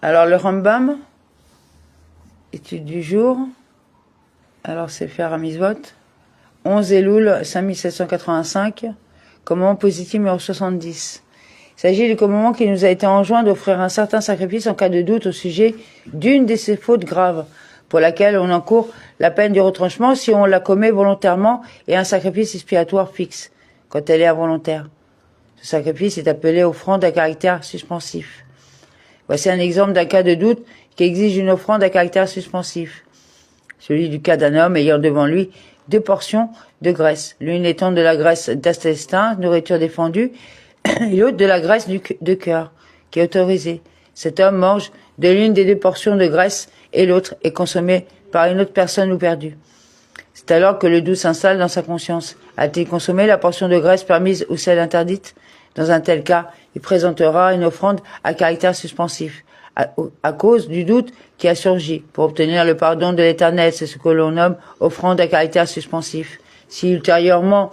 Alors le Rambam, étude du jour, alors c'est faire à Misvot, 11 Elul 5785, commandement positif numéro 70. Il s'agit du commandement qui nous a été enjoint d'offrir un certain sacrifice en cas de doute au sujet d'une de ces fautes graves, pour laquelle on encourt la peine du retranchement si on la commet volontairement et un sacrifice expiatoire fixe, quand elle est involontaire. Ce sacrifice est appelé offrande à caractère suspensif. Voici un exemple d'un cas de doute qui exige une offrande à caractère suspensif. Celui du cas d'un homme ayant devant lui 2 portions de graisse, l'une étant de la graisse d'intestin, nourriture défendue, et l'autre de la graisse de cœur, qui est autorisée. Cet homme mange de l'une des 2 portions de graisse et l'autre est consommé par une autre personne ou perdue. C'est alors que le doute s'installe dans sa conscience. A-t-il consommé la portion de graisse permise ou celle interdite? Dans un tel cas, il présentera une offrande à caractère suspensif, à cause du doute qui a surgi. Pour obtenir le pardon de l'Éternel, c'est ce que l'on nomme offrande à caractère suspensif. Si ultérieurement,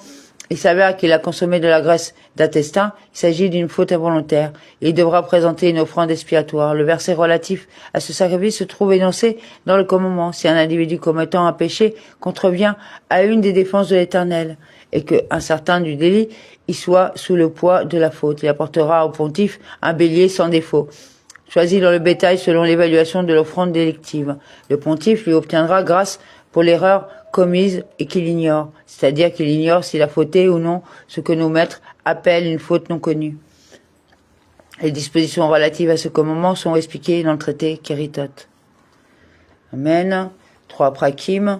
il s'avère qu'il a consommé de la graisse d'intestin, il s'agit d'une faute involontaire. Il devra présenter une offrande expiatoire. Le verset relatif à ce sacrifice se trouve énoncé dans le commandement. Si un individu commettant un péché contrevient à une des défenses de l'Éternel, et qu'un certain du délit y soit sous le poids de la faute, il apportera au pontife un bélier sans défaut, choisi dans le bétail selon l'évaluation de l'offrande délictive. Le pontife lui obtiendra grâce pour l'erreur commise et qu'il ignore, c'est-à-dire qu'il ignore s'il a fauté ou non, ce que nos maîtres appellent une faute non connue. Les dispositions relatives à ce commandement sont expliquées dans le traité Kéritot. Amen. 3 prakim.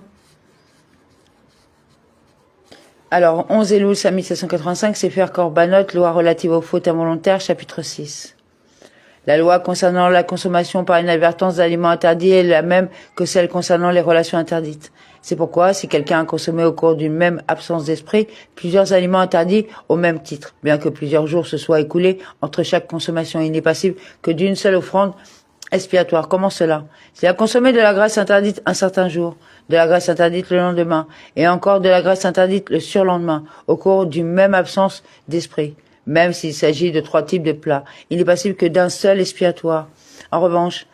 Alors, 11 Elul 5785, c'est faire Korbanot, loi relative aux fautes involontaires, chapitre 6. La loi concernant la consommation par inadvertance d'aliments interdits est la même que celle concernant les relations interdites. C'est pourquoi, si quelqu'un a consommé au cours d'une même absence d'esprit plusieurs aliments interdits au même titre, bien que plusieurs jours se soient écoulés entre chaque consommation, il n'est passible que d'une seule offrande expiatoire. Comment cela? S'il a consommé de la graisse interdite un certain jour, de la graisse interdite le lendemain, et encore de la graisse interdite le surlendemain, au cours d'une même absence d'esprit, même s'il s'agit de 3 types de plats, il n'est passible que d'un seul expiatoire. En revanche,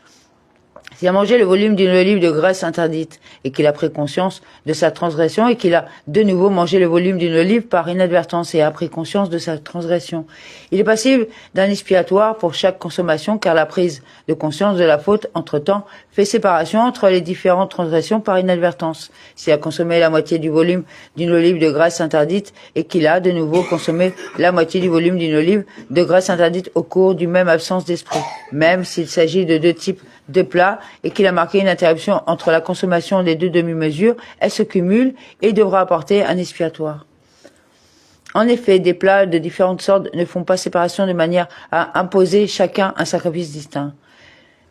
s'il a mangé le volume d'une olive de graisse interdite, et qu'il a pris conscience de sa transgression, et qu'il a de nouveau mangé le volume d'une olive par inadvertance et a pris conscience de sa transgression, il est passible d'un expiatoire pour chaque consommation, car la prise de conscience de la faute, entre-temps, fait séparation entre les différentes transgressions par inadvertance. S'il a consommé la moitié du volume d'une olive de graisse interdite, et qu'il a de nouveau consommé la moitié du volume d'une olive de graisse interdite au cours d'une même absence d'esprit, même s'il s'agit de 2 types de plats et qu'il a marqué une interruption entre la consommation des 2 demi-mesures, elle se cumule et devra apporter un expiatoire. En effet, des plats de différentes sortes ne font pas séparation de manière à imposer chacun un sacrifice distinct.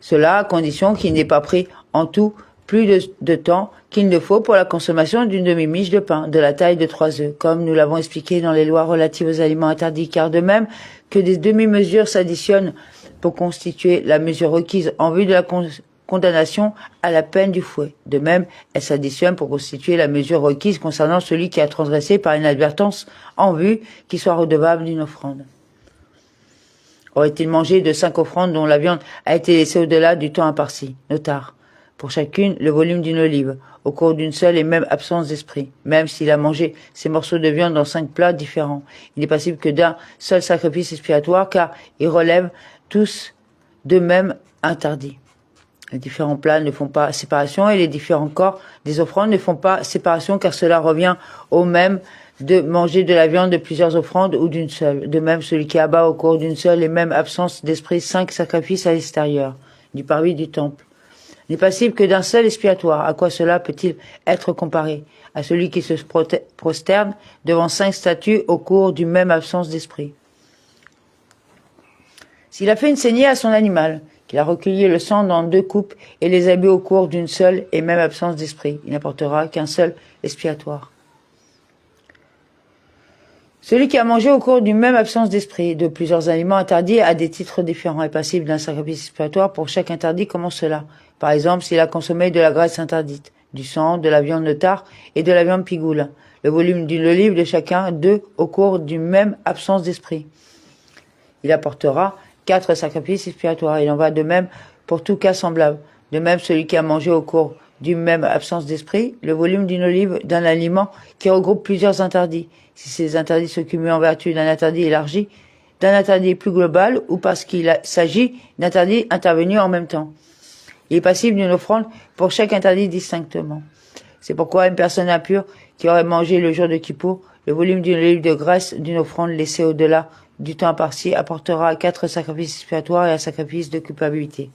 Cela à condition qu'il n'ait pas pris en tout plus de temps qu'il ne faut pour la consommation d'une demi-miche de pain, de la taille de 3 œufs, comme nous l'avons expliqué dans les lois relatives aux aliments interdits, car de même que des demi-mesures s'additionnent pour constituer la mesure requise en vue de la condamnation à la peine du fouet. De même, elles s'additionnent pour constituer la mesure requise concernant celui qui a transgressé par inadvertance en vue qu'il soit redevable d'une offrande. Aurait-il mangé de 5 offrandes dont la viande a été laissée au-delà du temps imparti? Notard. Pour chacune, le volume d'une olive, au cours d'une seule et même absence d'esprit, même s'il a mangé ces morceaux de viande dans 5 plats différents. Il n'est passible que d'un seul sacrifice expiatoire, car ils relèvent tous de même interdits. Les différents plats ne font pas séparation et les différents corps des offrandes ne font pas séparation, car cela revient au même de manger de la viande de plusieurs offrandes ou d'une seule. De même, celui qui abat au cours d'une seule et même absence d'esprit 5 sacrifices à l'extérieur du parvis du temple n'est passible que d'un seul expiatoire. À quoi cela peut-il être comparé? À celui qui se prosterne devant 5 statues au cours d'une même absence d'esprit. S'il a fait une saignée à son animal, qu'il a recueilli le sang dans 2 coupes et les a bu au cours d'une seule et même absence d'esprit, il n'apportera qu'un seul expiatoire. Celui qui a mangé au cours d'une même absence d'esprit de plusieurs aliments interdits à des titres différents est passible d'un sacrifice expiatoire pour chaque interdit. Comment cela? Par exemple, s'il a consommé de la graisse interdite, du sang, de la viande de tare et de la viande pigoule, le volume d'une olive de chacun 2 au cours d'une même absence d'esprit, il apportera 4 sacrifices expiatoires. Il en va de même pour tout cas semblable. De même, celui qui a mangé au cours d'une même absence d'esprit, le volume d'une olive d'un aliment qui regroupe plusieurs interdits. Si ces interdits se cumulent en vertu d'un interdit élargi, d'un interdit plus global ou parce qu'il s'agit d'interdits intervenus en même temps. Il est passible d'une offrande pour chaque interdit distinctement. C'est pourquoi une personne impure qui aurait mangé le jour de Kippour le volume d'une olive de graisse d'une offrande laissée au-delà du temps imparti apportera 4 sacrifices expiatoires et un sacrifice de culpabilité.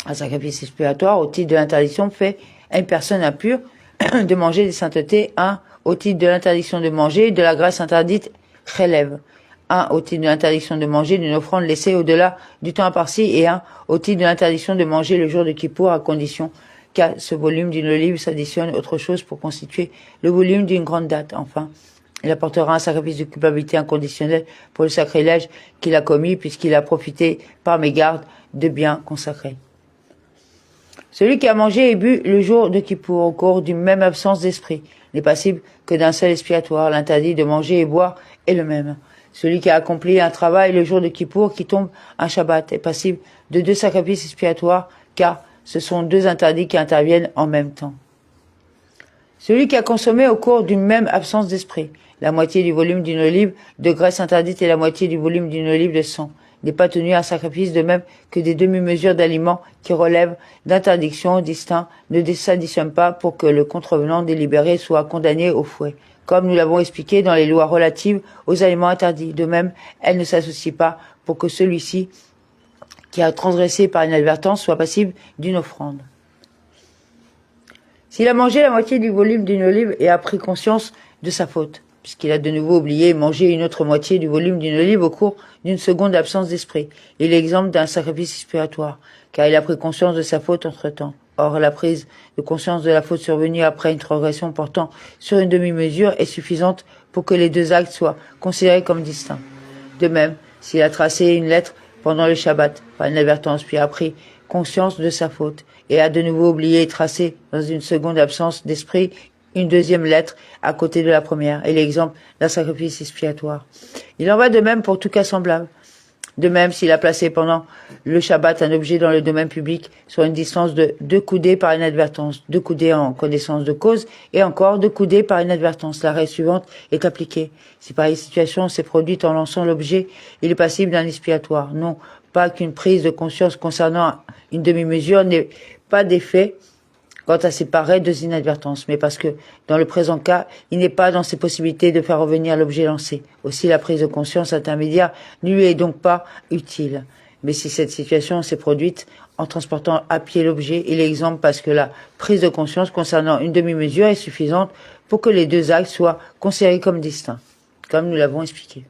Un sacrifice expiatoire au titre de l'interdiction fait à une personne impure de manger des saintetés, un au titre de l'interdiction de manger de la graisse interdite relève, un au titre de l'interdiction de manger d'une offrande laissée au-delà du temps imparti et un au titre de l'interdiction de manger le jour de Kippour à condition qu'à ce volume d'une olive s'additionne autre chose pour constituer le volume d'une grande date. Enfin, il apportera un sacrifice de culpabilité inconditionnel pour le sacrilège qu'il a commis puisqu'il a profité par mégarde de biens consacrés. Celui qui a mangé et bu le jour de Kippour au cours d'une même absence d'esprit n'est passible que d'un seul expiatoire. L'interdit de manger et boire est le même. Celui qui a accompli un travail le jour de Kippour qui tombe un Shabbat est passible de 2 sacrifices expiatoires car ce sont 2 interdits qui interviennent en même temps. Celui qui a consommé au cours d'une même absence d'esprit la moitié du volume d'une olive de graisse interdite et la moitié du volume d'une olive de sang n'est pas tenu à un sacrifice de même que des demi-mesures d'aliments qui relèvent d'interdictions distinctes ne s'additionnent pas pour que le contrevenant délibéré soit condamné au fouet, comme nous l'avons expliqué dans les lois relatives aux aliments interdits. De même, elles ne s'associent pas pour que celui-ci qui a transgressé par inadvertance soit passible d'une offrande. S'il a mangé la moitié du volume d'une olive et a pris conscience de sa faute, puisqu'il a de nouveau oublié manger une autre moitié du volume d'une olive au cours d'une seconde absence d'esprit, il est l'exemple d'un sacrifice expiatoire, car il a pris conscience de sa faute entre-temps. Or, la prise de conscience de la faute survenue après une transgression portant sur une demi-mesure est suffisante pour que les 2 actes soient considérés comme distincts. De même, s'il a tracé une lettre pendant le Shabbat, par inadvertance, puis a pris conscience de sa faute, et a de nouveau oublié et tracé, dans une seconde absence d'esprit, une deuxième lettre à côté de la première, et l'exemple d'un sacrifice expiatoire. Il en va de même pour tout cas semblable. De même, s'il a placé pendant le Shabbat un objet dans le domaine public sur une distance de 2 coudées par inadvertance, 2 coudées en connaissance de cause, et encore 2 coudées par inadvertance. La règle suivante est appliquée. Si pareille situation s'est produite en lançant l'objet, il est passible d'un expiatoire. Non pas qu'une prise de conscience concernant une demi-mesure n'ait pas d'effet quant à séparer 2 inadvertances, mais parce que, dans le présent cas, il n'est pas dans ses possibilités de faire revenir l'objet lancé. Aussi, la prise de conscience intermédiaire ne lui est donc pas utile. Mais si cette situation s'est produite en transportant à pied l'objet, il est exempt parce que la prise de conscience concernant une demi-mesure est suffisante pour que les 2 actes soient considérés comme distincts, comme nous l'avons expliqué.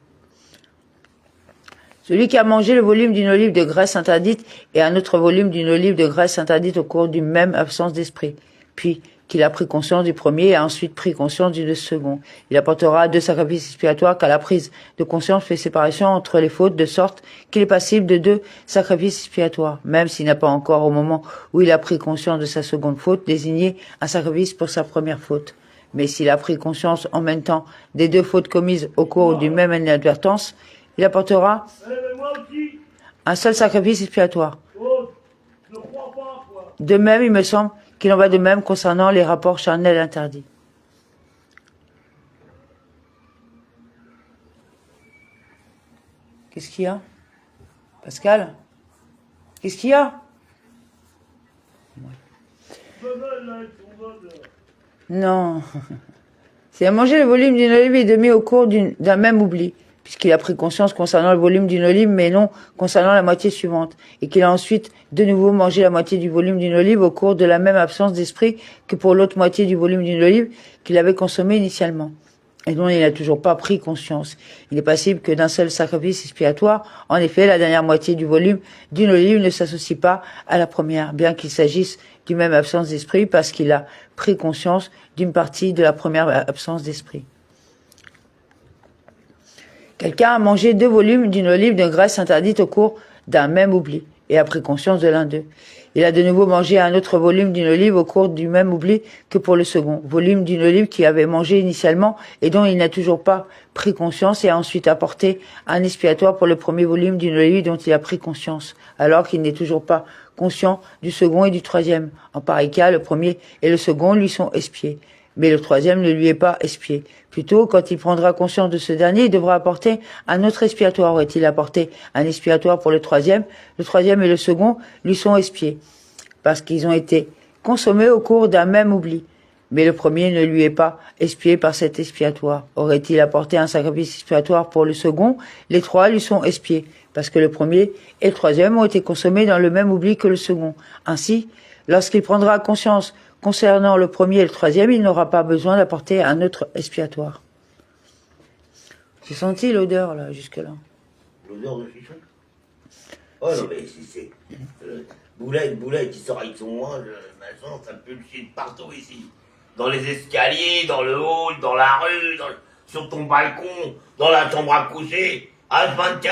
Celui qui a mangé le volume d'une olive de graisse interdite et un autre volume d'une olive de graisse interdite au cours d'une même absence d'esprit, puis qu'il a pris conscience du premier et a ensuite pris conscience du second. Il apportera 2 sacrifices expiatoires car la prise de conscience fait séparation entre les fautes de sorte qu'il est passible de 2 sacrifices expiatoires, même s'il n'a pas encore au moment où il a pris conscience de sa seconde faute désigné un sacrifice pour sa première faute. Mais s'il a pris conscience en même temps des 2 fautes commises au cours d'une même inadvertance, il apportera un seul sacrifice expiatoire. De même, il me semble qu'il en va de même concernant les rapports charnels interdits. Qu'est-ce qu'il y a, Pascal? Qu'est-ce qu'il y a? Non. C'est à manger le volume d'une olive et demi au cours d'un même oubli, puisqu'il a pris conscience concernant le volume d'une olive, mais non concernant la moitié suivante, et qu'il a ensuite de nouveau mangé la moitié du volume d'une olive au cours de la même absence d'esprit que pour l'autre moitié du volume d'une olive qu'il avait consommé initialement, et dont il n'a toujours pas pris conscience. Il n'est passible que d'un seul sacrifice expiatoire. En effet, la dernière moitié du volume d'une olive ne s'associe pas à la première, bien qu'il s'agisse d'une même absence d'esprit, parce qu'il a pris conscience d'une partie de la première absence d'esprit. Quelqu'un a mangé 2 volumes d'une olive de graisse interdite au cours d'un même oubli, et a pris conscience de l'un d'eux. Il a de nouveau mangé un autre volume d'une olive au cours du même oubli que pour le second. Volume d'une olive qu'il avait mangé initialement et dont il n'a toujours pas pris conscience et a ensuite apporté un expiatoire pour le premier volume d'une olive dont il a pris conscience, alors qu'il n'est toujours pas conscient du second et du troisième. En pareil cas, le premier et le second lui sont expiés. Mais le troisième ne lui est pas expié. Plutôt, quand il prendra conscience de ce dernier, il devra apporter un autre expiatoire. Aurait-il apporté un expiatoire pour le troisième et le second lui sont expiés, parce qu'ils ont été consommés au cours d'un même oubli. Mais le premier ne lui est pas expié par cet expiatoire. Aurait-il apporté un sacrifice expiatoire pour le second, les trois lui sont expiés, parce que le premier et le troisième ont été consommés dans le même oubli que le second. Ainsi, lorsqu'il prendra conscience concernant le premier et le troisième, il n'aura pas besoin d'apporter un autre expiatoire. J'ai senti l'odeur, là, jusque-là. L'odeur de chichon. Oh non, mais c'est... Boulette qui sort avec son mange, machin, ça peut le chier de partout ici. Dans les escaliers, dans le hall, dans la rue, sur ton balcon, dans la chambre à coucher, H24.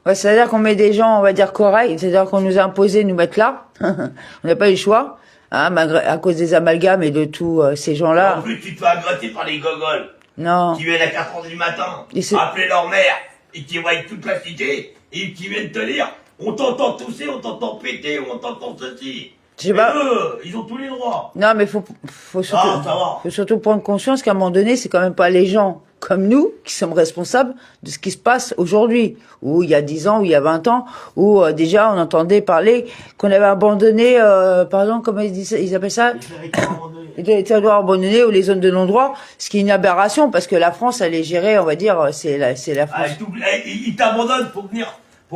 Ouais, c'est-à-dire qu'on met des gens, on va dire, corrects, c'est-à-dire qu'on nous a imposé de nous mettre là. On n'a pas eu le choix. Hein, malgré, à cause des amalgames et de tous ces gens-là. En plus, tu te fais agresser par les gogoles. Non. Qui viennent à 4h du matin, appeler leur mère, et qui voient toute la cité, et qui viennent te dire, on t'entend tousser, on t'entend péter, on t'entend ceci. Mais eux, ils ont tous les droits. Non, mais faut surtout prendre conscience qu'à un moment donné, c'est quand même pas les gens comme nous qui sommes responsables de ce qui se passe aujourd'hui, ou il y a 10 ans, ou il y a 20 ans, où déjà on entendait parler qu'on avait abandonné, pardon, comment ils appellent ça, les territoires abandonnés ou les zones de non-droit, ce qui est une aberration parce que la France, elle est gérée, on va dire, c'est la France. Ils t'abandonnent pour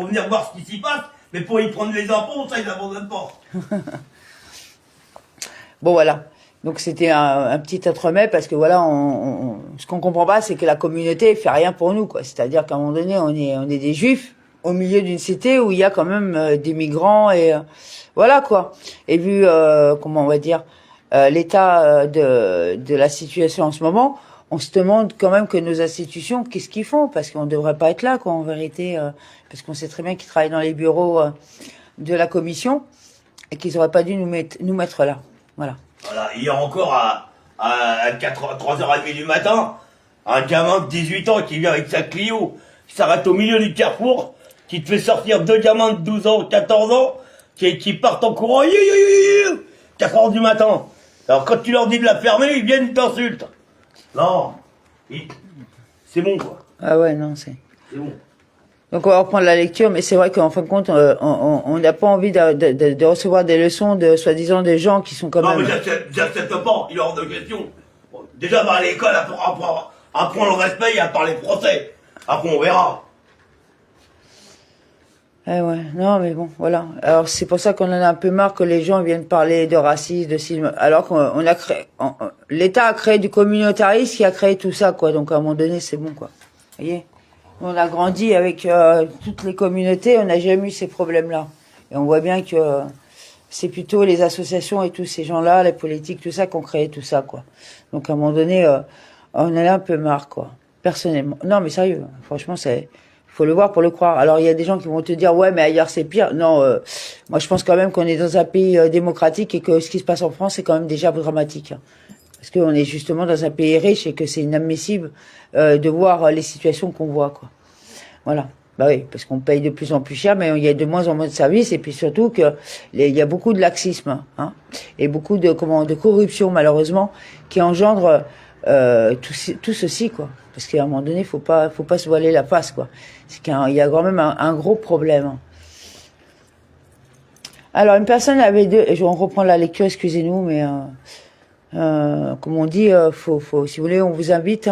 venir voir ce qui s'y passe, mais pour y prendre les impôts, ça ils n'abandonnent pas. Bon voilà. Donc c'était un petit entremets parce que voilà, ce qu'on comprend pas, c'est que la communauté fait rien pour nous, quoi. C'est-à-dire qu'à un moment donné, on est des juifs au milieu d'une cité où il y a quand même des migrants et voilà quoi. Et vu comment on va dire l'état de la situation en ce moment, on se demande quand même que nos institutions, qu'est-ce qu'ils font, parce qu'on devrait pas être là, quoi, en vérité, parce qu'on sait très bien qu'ils travaillent dans les bureaux de la commission et qu'ils auraient pas dû nous mettre là. Voilà. Voilà, hier encore à 3h30 du matin, un gamin de 18 ans qui vient avec sa Clio, qui s'arrête au milieu du carrefour, qui te fait sortir deux gamins de 12 ans, 14 ans, qui partent en courant, 4h du matin. Alors quand tu leur dis de la fermer, ils viennent, ils t'insultent. Non, c'est bon quoi. Ah ouais, non, c'est bon. Donc on va reprendre la lecture, mais c'est vrai qu'en fin de compte, on n'a pas envie de recevoir des leçons de soi-disant des gens qui sont quand même... Non, mais j'accepte pas, il est hors de question. Déjà, à l'école, apprendre le respect et à parler français. Après, on verra. Eh ouais, non, mais bon, voilà. Alors c'est pour ça qu'on en a un peu marre que les gens viennent parler de racisme, de cinéma, alors qu'on a créé... L'État a créé du communautarisme qui a créé tout ça, quoi. Donc à un moment donné, c'est bon, quoi. Vous voyez ? On a grandi avec toutes les communautés, on n'a jamais eu ces problèmes-là. Et on voit bien que c'est plutôt les associations et tous ces gens-là, les politiques, tout ça, qui ont créé tout ça, quoi. Donc à un moment donné, on en a un peu marre, quoi. Personnellement. Non, mais sérieux, franchement, faut le voir pour le croire. Alors il y a des gens qui vont te dire, ouais, mais ailleurs c'est pire. Non, moi je pense quand même qu'on est dans un pays démocratique et que ce qui se passe en France, c'est quand même déjà dramatique. Hein. Parce qu'on est justement dans un pays riche et que c'est inadmissible de voir les situations qu'on voit, quoi. Voilà. Bah oui, parce qu'on paye de plus en plus cher, mais il y a de moins en moins de services, et puis surtout que il y a beaucoup de laxisme, hein, et beaucoup de corruption malheureusement qui engendre tout ceci, quoi. Parce qu'à un moment donné, faut pas se voiler la face, quoi. C'est qu'il y a quand même un gros problème. Hein. Alors une personne avait on reprend la lecture, excusez-nous, mais comme on dit, si vous voulez, on vous invite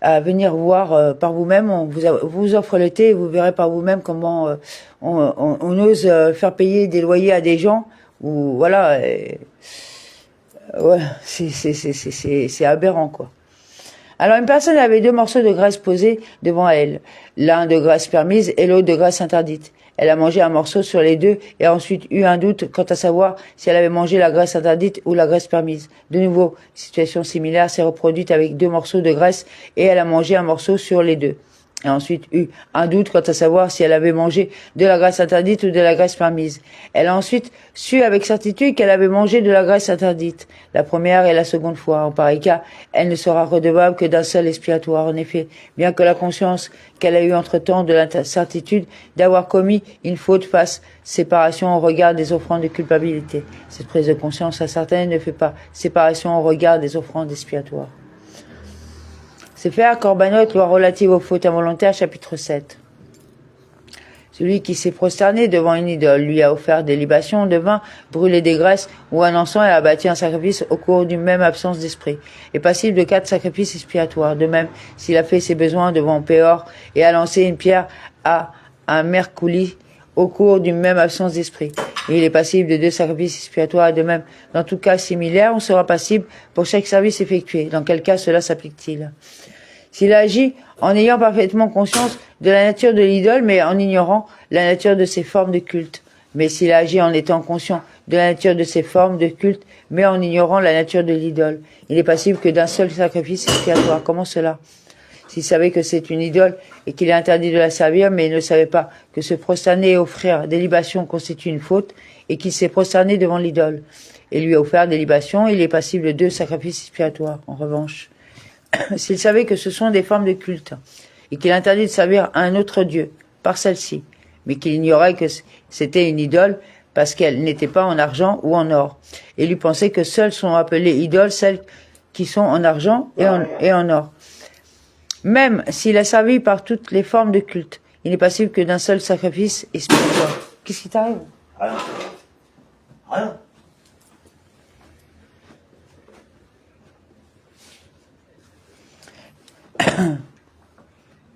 à venir voir par vous-même. On vous offre le thé et vous verrez par vous-même comment on ose faire payer des loyers à des gens. Ou voilà, ouais, c'est aberrant, quoi. Alors une personne avait deux morceaux de graisse posés devant elle, l'un de graisse permise et l'autre de graisse interdite. Elle a mangé un morceau sur les deux et a ensuite eu un doute quant à savoir si elle avait mangé la graisse interdite ou la graisse permise. De nouveau, situation similaire s'est reproduite avec deux morceaux de graisse et elle a mangé un morceau sur les deux. et ensuite eut un doute quant à savoir si elle avait mangé de la graisse interdite ou de la graisse permise. Elle a ensuite su avec certitude qu'elle avait mangé de la graisse interdite, la première et la seconde fois. En pareil cas, elle ne sera redevable que d'un seul expiatoire. En effet, bien que la conscience qu'elle a eue entre-temps de l'incertitude d'avoir commis une faute fasse séparation au regard des offrandes de culpabilité. Cette prise de conscience incertaine ne fait pas séparation au regard des offrandes expiatoires. Sefer Korbanot, loi relative aux fautes involontaires, chapitre 7. Celui qui s'est prosterné devant une idole lui a offert des libations de vin, brûlé des graisses ou un encens et a abattu un sacrifice au cours d'une même absence d'esprit, est passible de 4 sacrifices expiatoires. De même, s'il a fait ses besoins devant Péor et a lancé une pierre à un mercouli au cours d'une même absence d'esprit, il est passible de 2 sacrifices expiatoires. De même, dans tout cas similaire, on sera passible pour chaque service effectué. Dans quel cas cela s'applique-t-il? S'il agit en ayant parfaitement conscience de la nature de l'idole, mais en ignorant la nature de ses formes de culte. Mais s'il agit en étant conscient de la nature de ses formes de culte, mais en ignorant la nature de l'idole, il est passible que d'un seul sacrifice expiatoire. Comment cela? S'il savait que c'est une idole et qu'il est interdit de la servir, mais il ne savait pas que se prosterner et offrir des libations constitue une faute, et qu'il s'est prosterné devant l'idole et lui a offert des libations, il est passible de 2 sacrifices expiatoires. En revanche, s'il savait que ce sont des formes de culte, et qu'il est interdit de servir un autre Dieu par celle-ci, mais qu'il ignorait que c'était une idole parce qu'elle n'était pas en argent ou en or, et lui pensait que seules sont appelées idoles celles qui sont en argent et en or. Même s'il a servi par toutes les formes de culte, il n'est passible que d'un seul sacrifice expiatoire. Qu'est-ce qui t'arrive? Rien. Rien.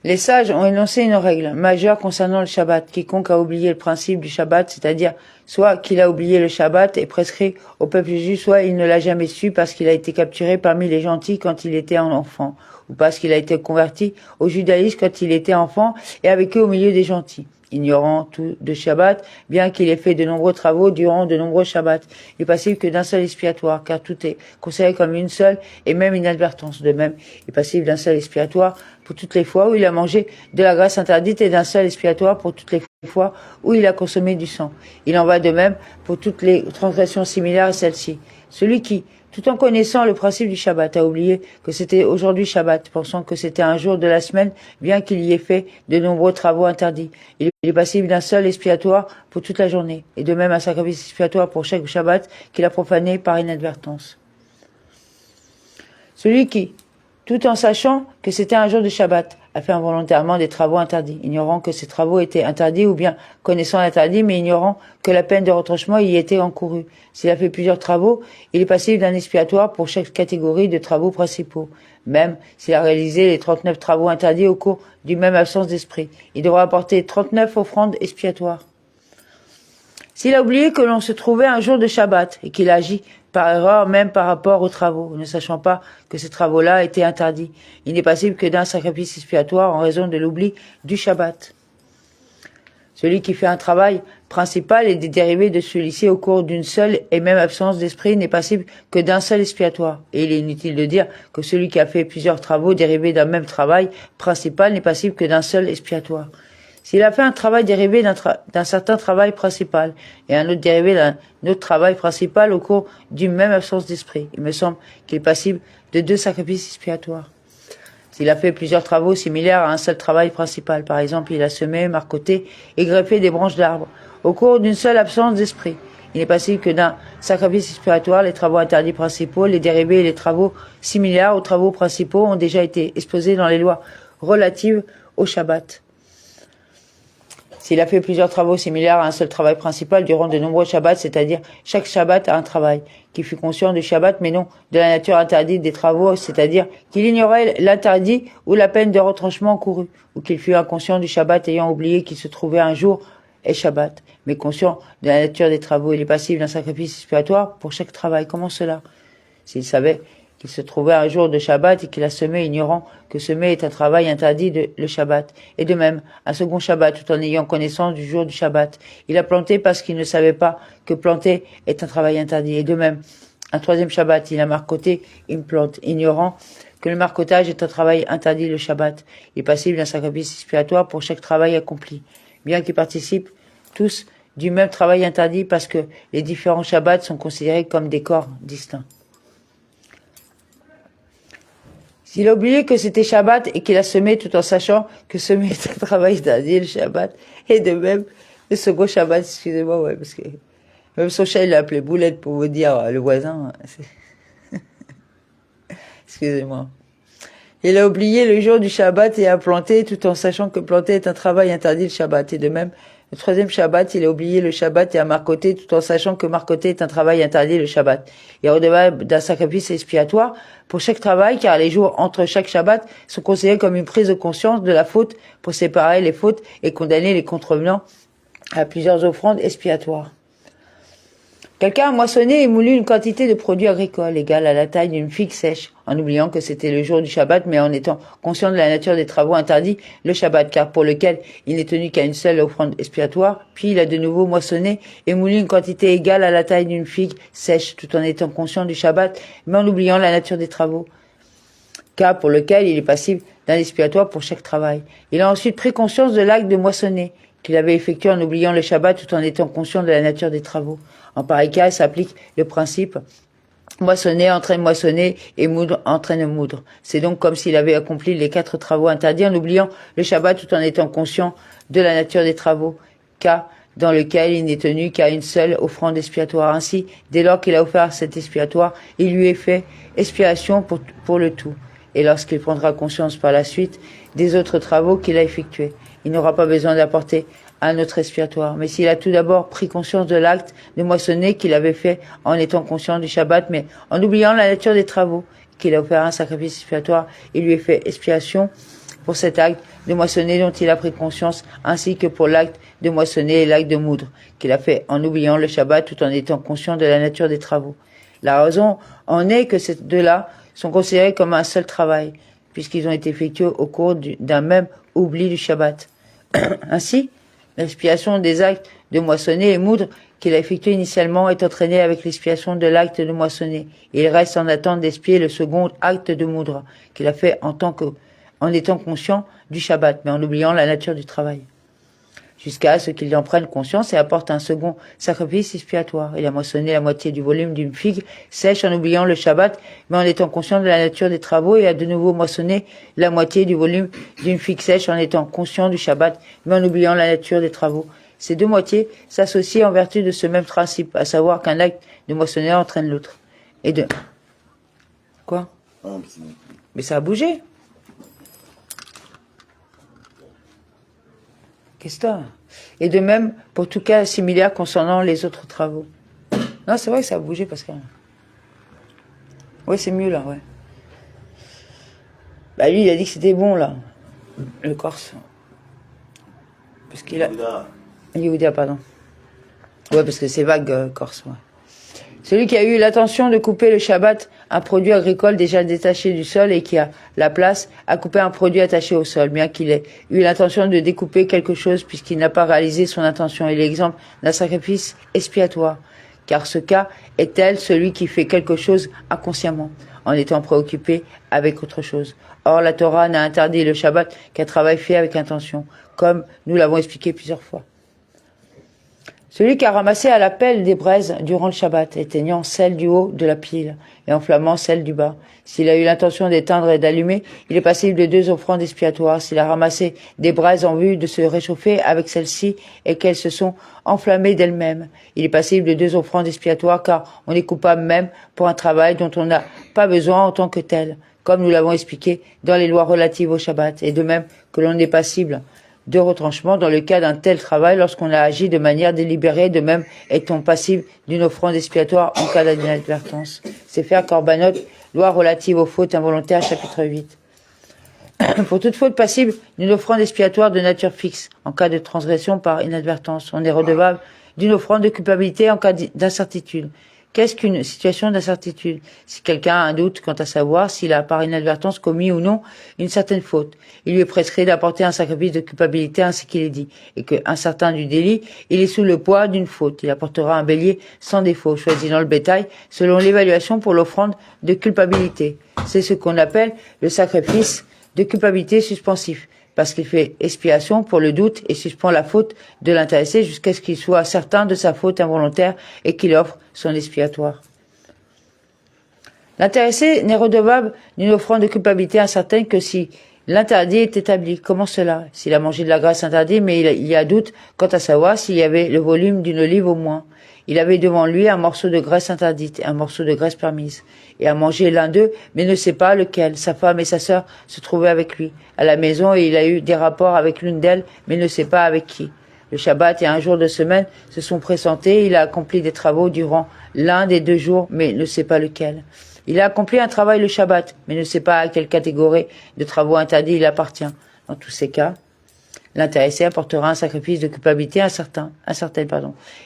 Les sages ont énoncé une règle majeure concernant le Shabbat. Quiconque a oublié le principe du Shabbat, c'est-à-dire soit qu'il a oublié le Shabbat et prescrit au peuple juif, soit il ne l'a jamais su parce qu'il a été capturé parmi les gentils quand il était un enfant, ou parce qu'il a été converti au judaïsme quand il était enfant et a vécu au milieu des gentils. Ignorant tout de Shabbat, bien qu'il ait fait de nombreux travaux durant de nombreux Shabbats, il est passible que d'un seul expiatoire, car tout est considéré comme une seule et même inadvertance. De même, il est passible d'un seul expiatoire pour toutes les fois où il a mangé de la graisse interdite et d'un seul expiatoire pour toutes les fois où il a consommé du sang. Il en va de même pour toutes les transgressions similaires à celle-ci. Celui qui, tout en connaissant le principe du Shabbat, a oublié que c'était aujourd'hui Shabbat, pensant que c'était un jour de la semaine, bien qu'il y ait fait de nombreux travaux interdits. Il est passible d'un seul expiatoire pour toute la journée, et de même un sacrifice expiatoire pour chaque Shabbat qu'il a profané par inadvertance. Celui qui, tout en sachant que c'était un jour de Shabbat, a fait involontairement des travaux interdits, ignorant que ces travaux étaient interdits ou bien connaissant l'interdit, mais ignorant que la peine de retranchement y était encourue. S'il a fait plusieurs travaux, il est passible d'un expiatoire pour chaque catégorie de travaux principaux. Même s'il a réalisé les 39 travaux interdits au cours d'une même absence d'esprit, il devra apporter 39 offrandes expiatoires. S'il a oublié que l'on se trouvait un jour de Shabbat et qu'il agit par erreur même par rapport aux travaux, ne sachant pas que ces travaux-là étaient interdits, il n'est passible que d'un sacrifice expiatoire en raison de l'oubli du Shabbat. Celui qui fait un travail principal et des dérivés de celui-ci au cours d'une seule et même absence d'esprit n'est passible que d'un seul expiatoire. Et il est inutile de dire que celui qui a fait plusieurs travaux dérivés d'un même travail principal n'est passible que d'un seul expiatoire. S'il a fait un travail dérivé d'un certain travail principal et un autre dérivé d'un autre travail principal au cours d'une même absence d'esprit, il me semble qu'il est passible de 2 sacrifices expiatoires. S'il a fait plusieurs travaux similaires à un seul travail principal, par exemple, il a semé, marcoté et greffé des branches d'arbres au cours d'une seule absence d'esprit, il n'est passible que d'un sacrifice expiatoire. Les travaux interdits principaux, les dérivés et les travaux similaires aux travaux principaux ont déjà été exposés dans les lois relatives au Shabbat. S'il a fait plusieurs travaux similaires à un seul travail principal durant de nombreux Shabbats, c'est-à-dire chaque Shabbat a un travail, qui fut conscient du Shabbat mais non de la nature interdite des travaux, c'est-à-dire qu'il ignorait l'interdit ou la peine de retranchement encourue, ou qu'il fut inconscient du Shabbat ayant oublié qu'il se trouvait un jour et Shabbat, mais conscient de la nature des travaux, il est passible d'un sacrifice expiatoire pour chaque travail. Comment cela? S'il savait qu'il se trouvait un jour de Shabbat et qu'il a semé, ignorant que semer est un travail interdit le Shabbat. Et de même, un second Shabbat, tout en ayant connaissance du jour du Shabbat. Il a planté parce qu'il ne savait pas que planter est un travail interdit. Et de même, un troisième Shabbat, il a marcoté une plante, ignorant que le marcotage est un travail interdit le Shabbat. Il est passible d'un sacrifice expiatoire pour chaque travail accompli, bien qu'ils participent tous du même travail interdit parce que les différents Shabbats sont considérés comme des corps distincts. S'il a oublié que c'était Shabbat et qu'il a semé tout en sachant que semer est un travail interdit le Shabbat, et de même le second Shabbat, excusez-moi, ouais, parce que même son chat il l'a appelé Boulette pour vous dire, le voisin, excusez-moi. Il a oublié le jour du Shabbat et a planté tout en sachant que planter est un travail interdit le Shabbat. Et de même, le troisième Shabbat, il a oublié le Shabbat et a marcoté tout en sachant que marcoter est un travail interdit le Shabbat. Il est redevable d'un sacrifice expiatoire pour chaque travail car les jours entre chaque Shabbat sont considérés comme une prise de conscience de la faute pour séparer les fautes et condamner les contrevenants à plusieurs offrandes expiatoires. Quelqu'un a moissonné et moulu une quantité de produits agricoles égale à la taille d'une figue sèche, en oubliant que c'était le jour du Shabbat, mais en étant conscient de la nature des travaux interdits, le Shabbat, car pour lequel il n'est tenu qu'à une seule offrande expiatoire. Puis il a de nouveau moissonné et moulu une quantité égale à la taille d'une figue sèche, tout en étant conscient du Shabbat, mais en oubliant la nature des travaux, car pour lequel il est passible d'un expiatoire pour chaque travail. Il a ensuite pris conscience de l'acte de moissonner, qu'il avait effectué en oubliant le Shabbat tout en étant conscient de la nature des travaux. En pareil cas, s'applique le principe moissonner entraîne moissonner et moudre entraîne moudre. C'est donc comme s'il avait accompli les 4 travaux interdits en oubliant le Shabbat tout en étant conscient de la nature des travaux, cas dans lequel il n'est tenu qu'à une seule offrande expiatoire. Ainsi, dès lors qu'il a offert cet expiatoire, il lui est fait expiation pour le tout. Et lorsqu'il prendra conscience par la suite des autres travaux qu'il a effectués, il n'aura pas besoin d'apporter un autre expiatoire. Mais s'il a tout d'abord pris conscience de l'acte de moissonner qu'il avait fait en étant conscient du Shabbat, mais en oubliant la nature des travaux, qu'il a offert un sacrifice expiatoire, il lui est fait expiation pour cet acte de moissonner dont il a pris conscience, ainsi que pour l'acte de moissonner et l'acte de moudre, qu'il a fait en oubliant le Shabbat tout en étant conscient de la nature des travaux. La raison en est que ces deux-là sont considérés comme un seul travail, puisqu'ils ont été effectués au cours d'un même oubli du Shabbat. Ainsi, l'expiation des actes de moissonner et moudre qu'il a effectué initialement est entraînée avec l'expiation de l'acte de moissonner. Il reste en attente d'expier le second acte de moudre qu'il a fait en étant conscient du Shabbat, mais en oubliant la nature du travail. Jusqu'à ce qu'il en prenne conscience et apporte un second sacrifice expiatoire. Il a moissonné la moitié du volume d'une figue sèche en oubliant le Shabbat, mais en étant conscient de la nature des travaux, et a de nouveau moissonné la moitié du volume d'une figue sèche en étant conscient du Shabbat, mais en oubliant la nature des travaux. Ces deux moitiés s'associent en vertu de ce même principe, à savoir qu'un acte de moissonner entraîne l'autre. Et de... Quoi ? Mais ça a bougé. Qu'est-ce que Et de même pour tout cas similaire concernant les autres travaux. Non, c'est vrai que ça a bougé, Pascal. Oui, c'est mieux là, ouais. Bah lui, il a dit que c'était bon là, le Corse. Parce qu'il a... Yehuda, pardon. Ouais, parce que c'est vague, Corse, ouais. Celui qui a eu l'intention de couper le Shabbat, un produit agricole déjà détaché du sol et qui a la place à couper un produit attaché au sol, bien qu'il ait eu l'intention de découper quelque chose puisqu'il n'a pas réalisé son intention. Il est l'exemple d'un sacrifice expiatoire, car ce cas est tel celui qui fait quelque chose inconsciemment, en étant préoccupé avec autre chose. Or, la Torah n'a interdit le Shabbat qu'un travail fait avec intention, comme nous l'avons expliqué plusieurs fois. Celui qui a ramassé à la pelle des braises durant le Shabbat, éteignant celle du haut de la pile et enflammant celle du bas. S'il a eu l'intention d'éteindre et d'allumer, il est passible de 2 offrandes expiatoires. S'il a ramassé des braises en vue de se réchauffer avec celles-ci et qu'elles se sont enflammées d'elles-mêmes, il est passible de 2 offrandes expiatoires car on est coupable même pour un travail dont on n'a pas besoin en tant que tel, comme nous l'avons expliqué dans les lois relatives au Shabbat, et de même que l'on est passible de retranchement dans le cas d'un tel travail lorsqu'on a agi de manière délibérée. De même est-on passible d'une offrande expiatoire en cas d'inadvertance. C'est faire Korbanot, loi relative aux fautes involontaires, chapitre 8. Pour toute faute passible d'une offrande expiatoire de nature fixe, en cas de transgression par inadvertance, on est redevable d'une offrande de culpabilité en cas d'incertitude, Qu'est-ce qu'une situation d'incertitude? Si quelqu'un a un doute quant à savoir s'il a par inadvertance commis ou non une certaine faute, il lui est prescrit d'apporter un sacrifice de culpabilité ainsi qu'il est dit, et qu'un certain du délit, il est sous le poids d'une faute. Il apportera un bélier sans défaut, choisi dans le bétail, selon l'évaluation pour l'offrande de culpabilité. C'est ce qu'on appelle le sacrifice de culpabilité suspensif, parce qu'il fait expiation pour le doute et suspend la faute de l'intéressé jusqu'à ce qu'il soit certain de sa faute involontaire et qu'il offre son expiatoire. L'intéressé n'est redevable d'une offrande de culpabilité incertaine que si l'interdit est établi. Comment cela? S'il a mangé de la graisse interdite, mais il y a doute quant à savoir s'il y avait le volume d'une olive au moins. Il avait devant lui un morceau de graisse interdite et un morceau de graisse permise, et a mangé l'un d'eux, mais ne sait pas lequel. Sa femme et sa sœur se trouvaient avec lui à la maison, et il a eu des rapports avec l'une d'elles, mais ne sait pas avec qui. Le Shabbat et un jour de semaine se sont pressentés, il a accompli des travaux durant l'un des 2 jours, mais ne sait pas lequel. Il a accompli un travail le Shabbat, mais ne sait pas à quelle catégorie de travaux interdits il appartient. Dans tous ces cas, l'intéressé apportera un sacrifice de culpabilité incertaine.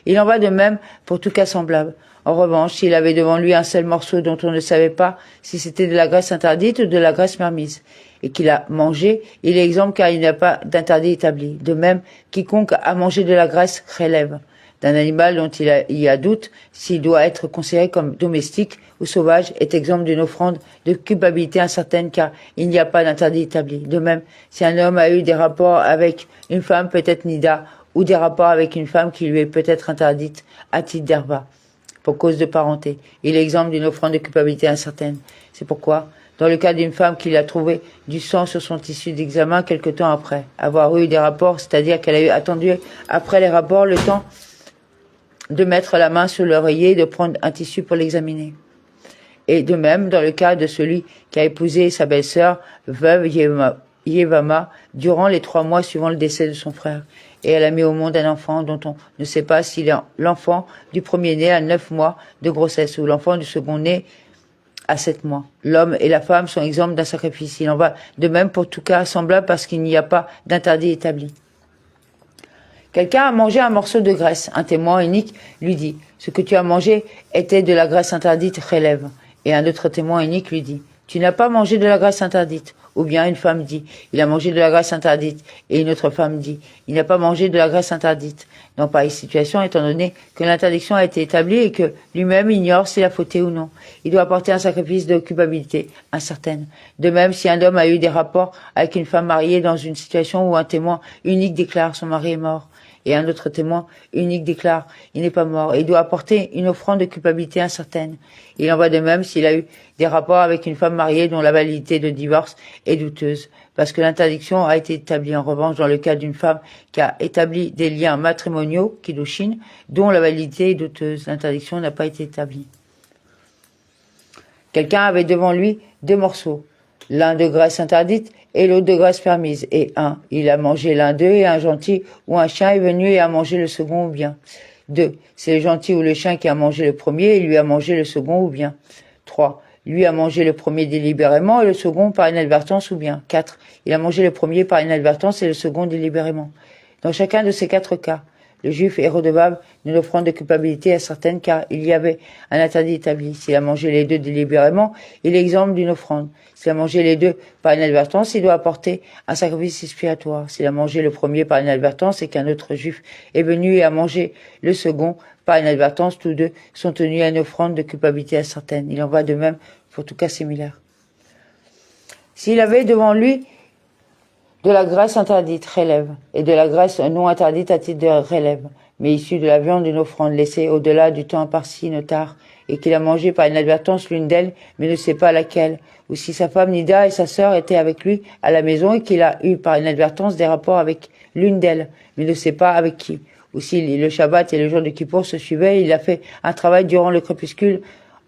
Il en va de même pour tout cas semblable. En revanche, s'il avait devant lui un seul morceau dont on ne savait pas si c'était de la graisse interdite ou de la graisse permise, et qu'il a mangé, il est exempt car il n'y a pas d'interdit établi. De même, quiconque a mangé de la graisse relève d'un animal dont il y a doute s'il doit être considéré comme domestique ou sauvage est exempt d'une offrande de culpabilité incertaine car il n'y a pas d'interdit établi. De même, si un homme a eu des rapports avec une femme peut-être nida ou des rapports avec une femme qui lui est peut-être interdite à titre d'herba pour cause de parenté, il est exempt d'une offrande de culpabilité incertaine. C'est pourquoi, dans le cas d'une femme qui a trouvé du sang sur son tissu d'examen quelque temps après avoir eu des rapports, c'est-à-dire qu'elle a eu attendu après les rapports le temps de mettre la main sur l'oreiller et de prendre un tissu pour l'examiner. Et de même, dans le cas de celui qui a épousé sa belle-sœur, veuve Yevama, durant les 3 mois suivant le décès de son frère. Et elle a mis au monde un enfant dont on ne sait pas s'il est l'enfant du premier-né à 9 mois de grossesse ou l'enfant du second-né à 7 mois. L'homme et la femme sont exempts d'un sacrifice. Il en va de même pour tout cas semblable parce qu'il n'y a pas d'interdit établi. Quelqu'un a mangé un morceau de graisse. Un témoin unique lui dit « Ce que tu as mangé était de la graisse interdite, relève ». Et un autre témoin unique lui dit « Tu n'as pas mangé de la graisse interdite ». Ou bien une femme dit « Il a mangé de la graisse interdite ». Et une autre femme dit « Il n'a pas mangé de la graisse interdite ». Dans pareille situation, étant donné que l'interdiction a été établie et que lui-même ignore s'il a fauté ou non, il doit apporter un sacrifice de culpabilité incertaine. De même, si un homme a eu des rapports avec une femme mariée dans une situation où un témoin unique déclare son mari est mort, et un autre témoin unique déclare il n'est pas mort, et il doit apporter une offrande de culpabilité incertaine. Il en va de même s'il a eu des rapports avec une femme mariée dont la validité de divorce est douteuse, parce que l'interdiction a été établie. En revanche, dans le cas d'une femme qui a établi des liens matrimoniaux, Kiddushin, dont la validité est douteuse, l'interdiction n'a pas été établie. Quelqu'un avait devant lui 2 morceaux, l'un de graisse interdite et l'autre de graisse permise, et il a mangé l'un d'eux, et un gentil ou un chien est venu et a mangé le second ou bien. 2. C'est le gentil ou le chien qui a mangé le premier et lui a mangé le second ou bien. 3. Lui a mangé le premier délibérément et le second par inadvertance ou bien. 4. Il a mangé le premier par inadvertance et le second délibérément. Dans chacun de ces 4 cas, le juif est redevable d'une offrande de culpabilité incertaine car il y avait un interdit établi. S'il a mangé les 2 délibérément, il est exempt d'une offrande. S'il a mangé les 2 par inadvertance, il doit apporter un sacrifice expiatoire. S'il a mangé le premier par inadvertance et qu'un autre juif est venu et a mangé le second par inadvertance, tous 2 sont tenus à une offrande de culpabilité incertaine. Il en va de même pour tout cas similaire. S'il avait devant lui de la graisse interdite, relève, et de la graisse non interdite à titre de relève, mais issue de la viande d'une offrande laissée au-delà du temps imparti notar, et qu'il a mangé par inadvertance l'une d'elles, mais ne sait pas laquelle, ou si sa femme Nida et sa sœur étaient avec lui à la maison et qu'il a eu par inadvertance des rapports avec l'une d'elles, mais ne sait pas avec qui, ou si le Shabbat et le jour de Kippour se suivaient, il a fait un travail durant le crépuscule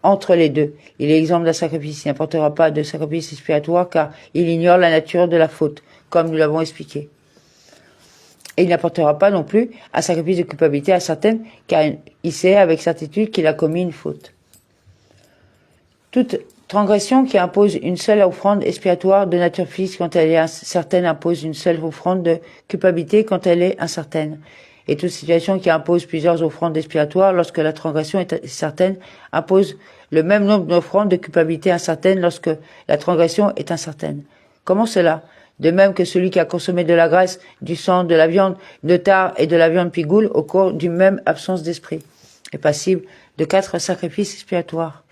entre les 2. Il est exempt d'un sacrifice, il n'apportera pas de sacrifice expiatoire car il ignore la nature de la faute, comme nous l'avons expliqué. Et il n'apportera pas non plus un sacrifice de culpabilité incertaine, car il sait avec certitude qu'il a commis une faute. Toute transgression qui impose une seule offrande expiatoire de nature physique quand elle est incertaine impose une seule offrande de culpabilité quand elle est incertaine. Et toute situation qui impose plusieurs offrandes expiatoires lorsque la transgression est certaine impose le même nombre d'offrandes de culpabilité incertaine lorsque la transgression est incertaine. Comment cela? De même que celui qui a consommé de la graisse, du sang, de la viande de tare et de la viande pigoule au cours d'une même absence d'esprit est passible de 4 sacrifices expiatoires.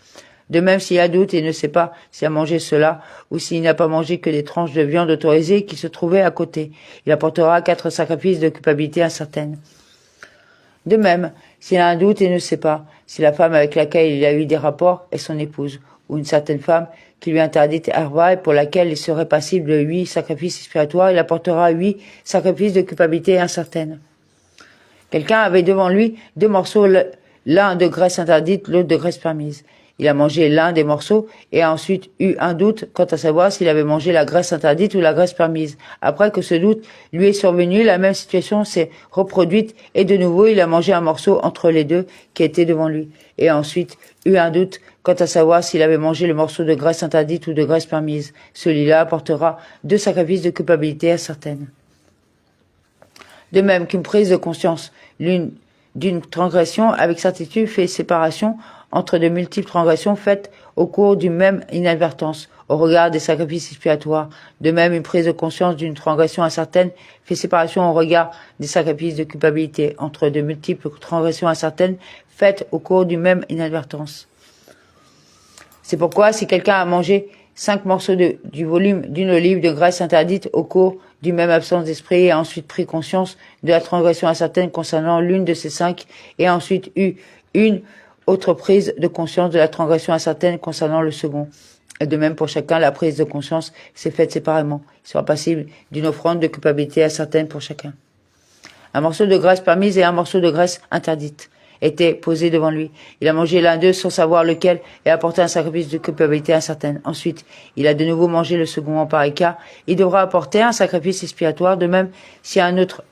De même, s'il y a doute et ne sait pas s'il a mangé cela ou s'il n'a pas mangé que des tranches de viande autorisées qui se trouvaient à côté, il apportera 4 sacrifices de culpabilité incertaine. De même, s'il a un doute et ne sait pas si la femme avec laquelle il a eu des rapports est son épouse, ou une certaine femme qui lui interdit herba et pour laquelle il serait passible de 8 sacrifices expiatoires, il apportera 8 sacrifices de culpabilité incertaine. Quelqu'un avait devant lui 2 morceaux, l'un de graisse interdite, l'autre de graisse permise. Il a mangé l'un des morceaux et a ensuite eu un doute quant à savoir s'il avait mangé la graisse interdite ou la graisse permise. Après que ce doute lui est survenu, la même situation s'est reproduite et de nouveau il a mangé un morceau entre les deux qui étaient devant lui et a ensuite eu un doute quant à savoir s'il avait mangé le morceau de graisse interdite ou de graisse permise. Celui-là apportera 2 sacrifices de culpabilité incertaine. De même qu'une prise de conscience d'une transgression avec certitude fait séparation entre de multiples transgressions faites au cours d'une même inadvertance, au regard des sacrifices expiatoires. De même, une prise de conscience d'une transgression incertaine fait séparation au regard des sacrifices de culpabilité entre de multiples transgressions incertaines faites au cours d'une même inadvertance. C'est pourquoi, si quelqu'un a mangé 5 morceaux du volume d'une olive de graisse interdite au cours d'une même absence d'esprit et a ensuite pris conscience de la transgression incertaine concernant l'une de ces 5 et a ensuite eu une autre prise de conscience de la transgression incertaine concernant le second. Et de même pour chacun, la prise de conscience s'est faite séparément. Il sera passible d'une offrande de culpabilité incertaine pour chacun. Un morceau de graisse permise et un morceau de graisse interdite étaient posés devant lui. Il a mangé l'un d'eux sans savoir lequel et a apporté un sacrifice de culpabilité incertaine. Ensuite, il a de nouveau mangé le second en pareil cas. Il devra apporter un sacrifice expiatoire. De même, si une autre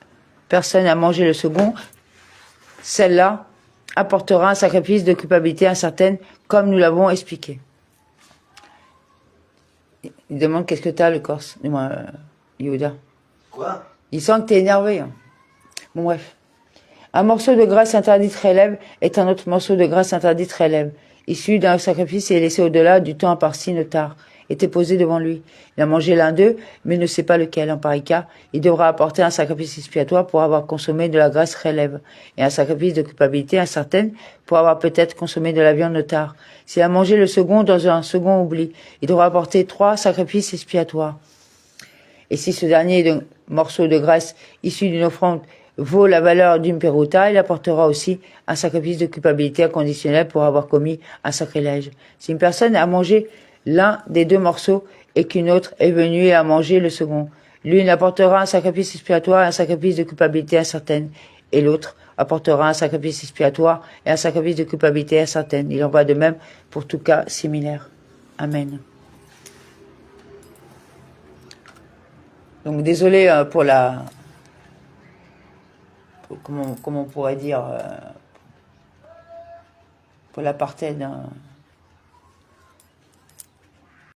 personne a mangé le second, celle-là apportera un sacrifice de culpabilité incertaine, comme nous l'avons expliqué. Il demande qu'est-ce que t'as, le Corse. Dis-moi, Yehuda. Quoi? Il sent que t'es énervé. Hein. Bon, bref. Un morceau de graisse interdite relève est un autre morceau de graisse interdite relève, issu d'un sacrifice et laissé au-delà du temps imparti tard, était posé devant lui. Il a mangé l'un d'eux, mais ne sait pas lequel. En pareil cas, il devra apporter un sacrifice expiatoire pour avoir consommé de la graisse relève, et un sacrifice de culpabilité incertaine pour avoir peut-être consommé de la viande tard. S'il a mangé le second dans un second oubli, il devra apporter 3 sacrifices expiatoires. Et si ce dernier morceau de graisse issu d'une offrande vaut la valeur d'une peruta, il apportera aussi un sacrifice de culpabilité inconditionnel pour avoir commis un sacrilège. Si une personne a mangé l'un des 2 morceaux et qu'une autre est venue et a mangé le second, l'une apportera un sacrifice expiatoire et un sacrifice de culpabilité incertaine, et l'autre apportera un sacrifice expiatoire et un sacrifice de culpabilité incertaine. Il en va de même pour tout cas similaire. Amen. Donc désolé pour la... Comment on pourrait dire... pour l'apartheid...